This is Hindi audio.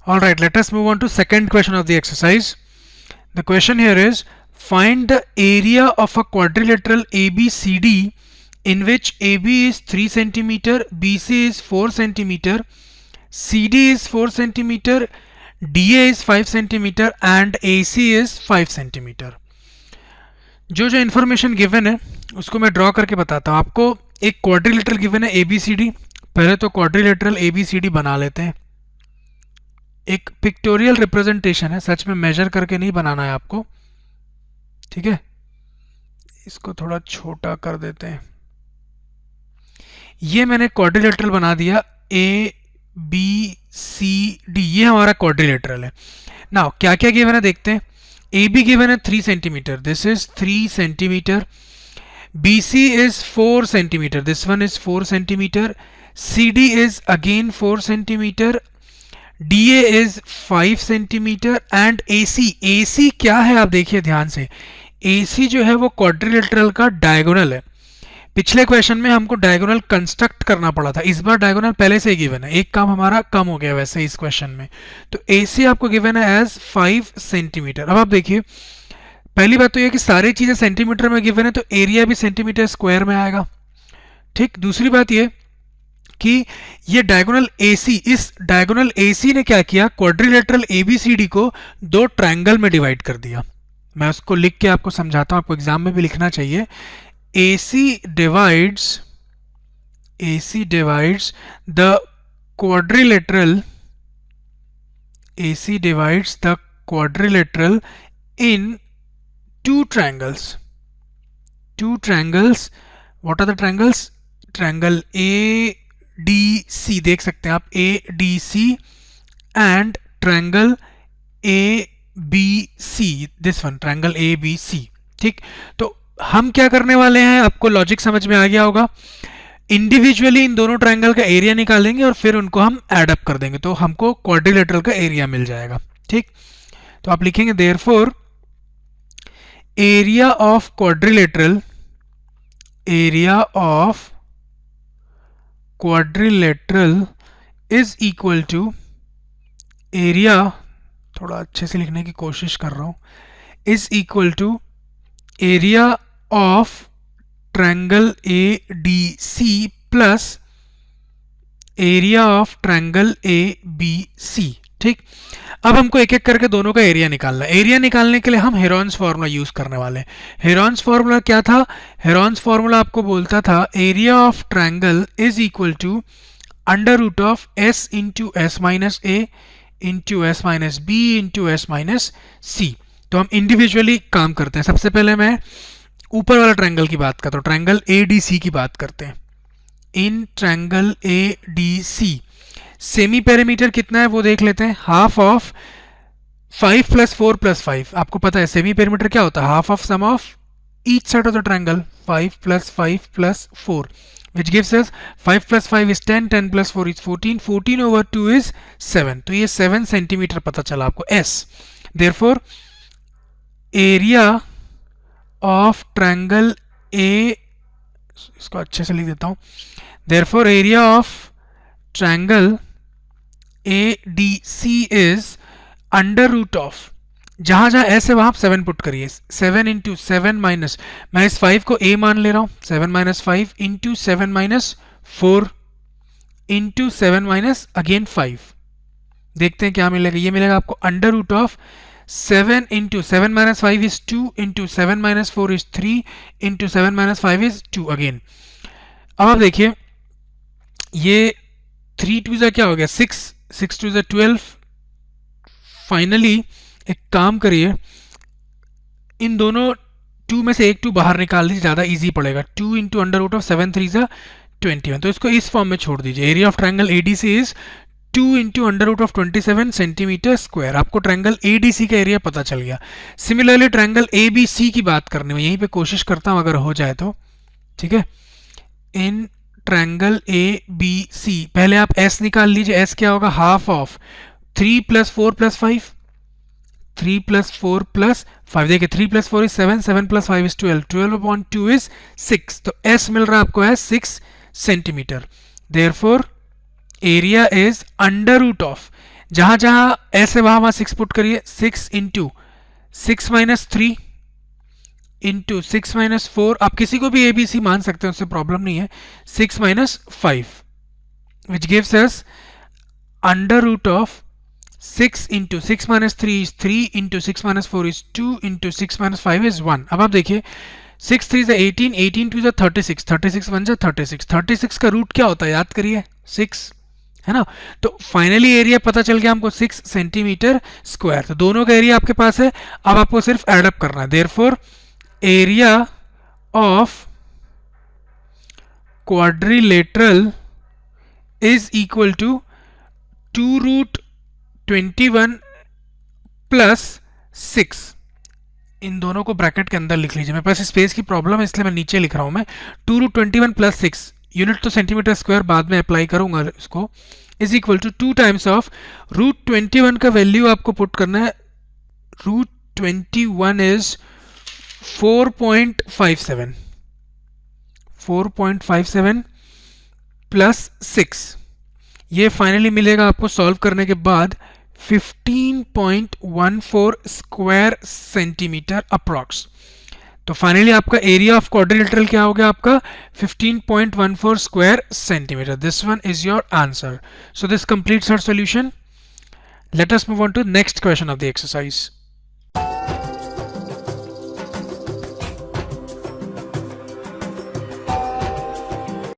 All right, let us move on to second question of the exercise. The question here is, find the area of a quadrilateral ABCD in which AB is 3 centimeter, BC is 4 centimeter, CD is 4 centimeter, DA is 5 centimeter and AC is 5 centimeter. जो इन्फॉर्मेशन गिवन है उसको मैं ड्रॉ करके बताता हूँ आपको. एक क्वाड्रिलेटरल गिवन है ABCD. पहले तो क्वाड्रिलेटरल ABCD बना लेते हैं. एक पिक्टोरियल रिप्रेजेंटेशन है, सच में मेजर करके नहीं बनाना है आपको, ठीक है. इसको थोड़ा छोटा कर देते हैं. ये मैंने क्वाड्रिलेटरल बना दिया ABCD. ये हमारा क्वाड्रिलेटरल है. नाउ क्या क्या गिवन है देखते हैं. AB गिवन है 3 centimetre, this is 3 centimetre. BC is 4 centimeter, this one is 4 centimeter. CD is again 4 centimeter. DA is 5 centimeter and AC क्या है आप देखिए ध्यान से. AC जो है वो क्वाड्रिलेटरल का डायगोनल है. पिछले क्वेश्चन में हमको डायगोनल कंस्ट्रक्ट करना पड़ा था, इस बार डायगोनल पहले से ही गिवन है. एक काम हमारा कम हो गया वैसे इस क्वेश्चन में. तो AC आपको गिवन है एज 5 सेंटीमीटर. अब आप देखिए, पहली बात तो यह कि सारी चीजें सेंटीमीटर में गिवन है तो एरिया भी सेंटीमीटर स्क्वायर में आएगा, ठीक. दूसरी बात यह कि ये डायगोनल AC, इस डायगोनल AC ने क्या किया, क्वाड्रिलेटरल ABCD को दो ट्रायंगल में डिवाइड कर दिया. मैं उसको लिख के आपको समझाता हूं, आपको एग्जाम में भी लिखना चाहिए. AC divides the quadrilateral in two triangles. What are the triangles? Triangle ADC, देख सकते हैं आप, ADC and triangle ABC, this one, triangle ABC, ठीक. तो हम क्या करने वाले हैं, आपको लॉजिक समझ में आ गया होगा. इंडिविजुअली इन दोनों ट्रायंगल का एरिया निकालेंगे और फिर उनको हम एड अप कर देंगे तो हमको क्वाड्रिलेटरल का एरिया मिल जाएगा, ठीक. तो आप लिखेंगे therefore area of quadrilateral is equal to area, थोड़ा अच्छे से लिखने की कोशिश कर रहा हूं, is equal to area of triangle ADC plus area of triangle ABC, ठीक. अब हमको एक एक करके दोनों का एरिया निकालना है. एरिया निकालने के लिए हम हेरॉन्स फार्मूला यूज करने वाले हैं. हेरॉन्स फार्मूला क्या था, हेरॉन्स फार्मूला आपको बोलता था area of triangle is equal to under root of s into s minus a into s minus b into s minus c. तो हम इंडिविजुअली काम करते हैं. सबसे पहले मैं ऊपर वाला ट्रायंगल की बात करता हूँ, ट्रायंगल ADC की बात करते हैं. In triangle ADC semi perimeter कितना है वो देख लेते हैं. Half of 5 plus 4 plus 5. आपको पता है सेमी पेरीमीटर क्या होता है, half of sum of each side of the triangle. 5 plus 4 which gives us 5 plus 5 is 10, 10 plus 4 is 14, 14 over 2 is 7. तो ये 7 सेंटीमीटर पता चला आपको S. therefore area of triangle A, इसको अच्छे से लिख देता हूं, therefore area of triangle ADC is under root of, जहां जहां S है वहां आप 7 पुट करिए. 7 इंटू 7 माइनस, मैं इस 5 को A मान ले रहा हूं, 7 minus 5 into 7 minus 4 into 7 minus again 5. देखते हैं क्या मिलेगा. ये मिलेगा आपको under root of 7 into 7 minus 5 is 2 into 7 minus 4 is 3 into 7 minus 5 is 2 again. अब आप देखिए ये 3 2 जा क्या हो गया 6, 6 2 जा 12. फाइनली एक काम करिए, इन दोनों 2 में से एक 2 बाहर निकाल दीजिए, ज़्यादा इजी पड़ेगा. 2 इंटू अंडर रूट ऑफ 7 3 जा 21. तो इसको इस फॉर्म में छोड़ दीजिए. Area of triangle ADC is 2 into under root of 27 centimetre square. आपको ट्रायंगल ADC का एरिया पता चल गया. सिमिलरली ट्रायंगल ABC की बात करने में यहीं पे कोशिश करता हूं अगर हो जाए तो, ठीक है. इन ट्रायंगल ABC पहले आप S निकाल लीजिए. S क्या होगा, half of 3 plus 4 plus 5, 3 plus 4 plus 5. देखिए 3 plus 4 is 7, 7 plus 5 is 12, 12 upon 2 is 6. तो S मिल रहा है आपको है 6 centimetre. Therefore area is under root of, जहां जहां एस है वहां 6 पुट करिए. 6 इंटू 6 माइनस 3 इंटू 6 माइनस 4, आप किसी को भी ए बी सी मान सकते हैं, उससे प्रॉब्लम नहीं है. 6 minus 5 which gives us under root of 6 into 6 minus 3 is 3 into 6 minus 4 is 2 into 6 minus 5 is 1. अब आप देखिए 6 3 से 18, 18 2 से 36, 36 1 से 36, 36 का रूट क्या होता है याद करिए 6 है ना. तो फाइनली एरिया पता चल गया हमको 6 सेंटीमीटर स्क्वायर. तो दोनों का एरिया आपके पास है, अब आपको सिर्फ एडअप करना है. Therefore area of quadrilateral is equal to 2 root 21 plus 6. इन दोनों को ब्रैकेट के अंदर लिख लीजिए. मेरे पास स्पेस की प्रॉब्लम है इसलिए मैं नीचे लिख रहा हूं मैं. 2 रूट 21 प्लस 6, यूनिट तो सेंटीमीटर स्क्वायर बाद में अप्लाई करूंगा इसको, is equal to 2 times of root 21 का वैल्यू आपको पुट करना है. Root 21 is 4.57, 4.57 plus 6. ये फाइनली मिलेगा आपको सॉल्व करने के बाद 15.14 स्क्वायर सेंटीमीटर अप्रॉक्स. तो फाइनली आपका एरिया ऑफ क्वाड्रिलेटरल क्या हो गया आपका 15.14 square centimetre. This one is your answer. So this completes our solution. Let us move on to next question of the exercise.